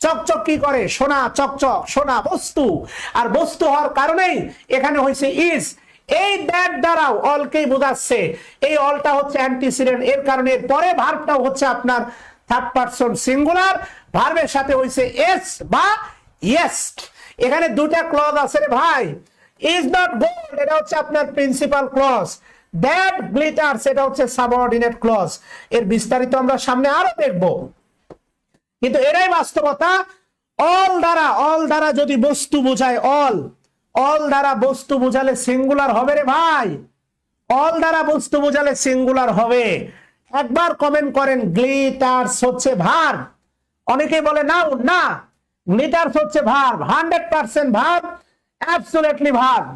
চকচক কি করে? সোনা, চকচক, সোনা বস্তু, আর বস্তু হওয়ার কারণেই এখানে হয়েছে ইজ। এই দ্যাট দ্বারাও অলকেই বোঝাচ্ছে। এই অলটা হচ্ছে অ্যান্টিসিডেন্ট, এর কারণে পরে ভার্বটাও হচ্ছে আপনার থার্ড পারসন সিঙ্গুলার, ভার্বের সাথে হয়েছে এস বা ইয়েস। এখানে দুটা ক্লজ আছে রে ভাই। ইজ নট গোল্ড এটা হচ্ছে আপনার প্রিন্সিপাল ক্লজ, দ্যাট গ্লিটার্স এটা হচ্ছে সাবঅর্ডিনেট ক্লজ। এর বিস্তারিত আমরা সামনে আরো দেখব, কিন্তু এটাই বাস্তবতা। অল দ্বারা যদি বস্তু বোঝায়, অল দ্বারা বস্তু বোঝালে সিঙ্গুলার হবে রে ভাই। অল দ্বারা বস্তু বোঝালে সিঙ্গুলার হবে। একবার কমেন্ট করেন গ্লিটার্স হচ্ছে ভার্ব। অনেকেই বলে নাউন, না, গ্লিটার্স হচ্ছে verb, 100% verb, absolutely verb.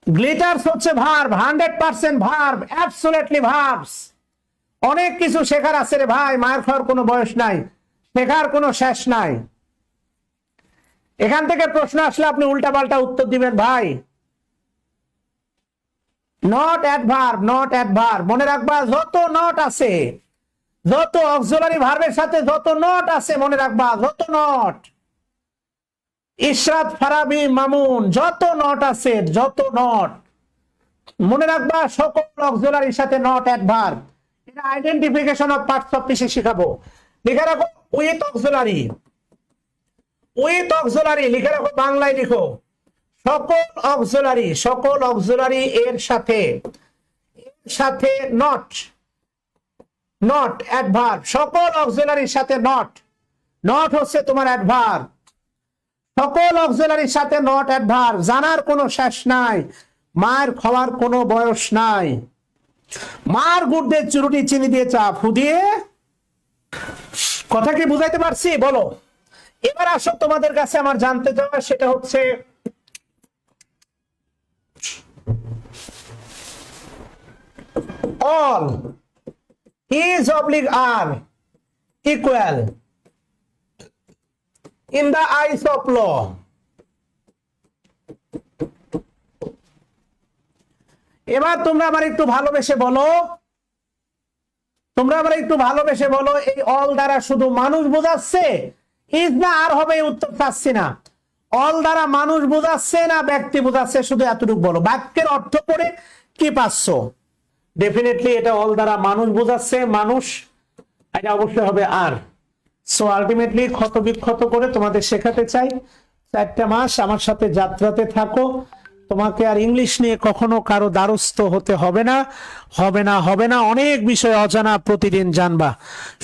Glitters হচ্ছে ভার্ব, 100% ভার্ব, অ্যাবসলিউটলি ভার্বস। অনেক কিছু শেখার আছে রে ভাই, মায়ের খাওয়ার কোনো বয়স নাই, শেখার কোনো শেষ নাই। এখান থেকে প্রশ্ন আসলে আপনি উল্টাপাল্টা উত্তর দিবেন ভাই। নট অ্যাডভার্ব, নট অ্যাডভার্ব মনে রাখবা, যত নট আছে, যত অক্সিলারি ভার্বের সাথে যত নট আছে মনে রাখবা, যত নট, ইশরাত, ফারাবি, মামুন, যত নট আছে, যত নট মনে রাখবা, সকল অক্সিলারির সাথে নট অ্যাডভার্ব। এটা identification of parts of speech শিখাবো। লিখে রাখো উইথ অক্সিলারি, উইথ অক্সিলারি লিখে রাখো, বাংলায় লিখো সকল অক্সিলারি এর সাথে নট, নট অ্যাডভার্ব, সকল অক্সিলারির সাথে নট, নট হচ্ছে তোমার অ্যাডভার্ব। সকল অক্সিলারির সাথে নট অ্যাডভার্ব, জানার কোনো শেষ নাই, মায়ের খাওয়ার কোনো বয়স নাই। মার গুড়দের চুরুটি চিনি দিয়ে চা ফু দিয়ে, কথা কি বুঝাইতে পারছি বলো? এবার আসো তোমাদের কাছে আমার জানতে চাওয়া, সেটা হচ্ছে all is oblique are equal in the eyes of law। এবার তোমরা আমার একটু ভালোবেসে বলো, এই অল দ্বারা শুধু মানুষ বোঝাচ্ছে, ইজ না আর হবে? উত্তর চাচ্ছি না। অল দ্বারা মানুষ বোঝাচ্ছে না ব্যক্তি বোঝাচ্ছে, শুধু এতটুকু বলো। বাক্যের অর্থ করে কি পাচ্ছ? ডেফিনেটলি এটা অল দ্বারা মানুষ বোঝাচ্ছে, মানুষ, এটা অবশ্যই হবে আর। সো আলটিমেটলি ক্ষত বিক্ষত করে তোমাদের শেখাতে চাই, 4টা মাস আমার সাথে যাত্রাতে থাকো। তোমাকে আর ইংলিশ নিয়ে কখনো কারো দ্বারস্থ হতে হবে না। অনেক বিষয় অজানা প্রতিদিন জানবা।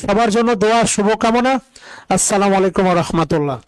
সবার জন্য দোয়া, শুভকামনা। আসসালামু আলাইকুম ওয়া রাহমাতুল্লাহ।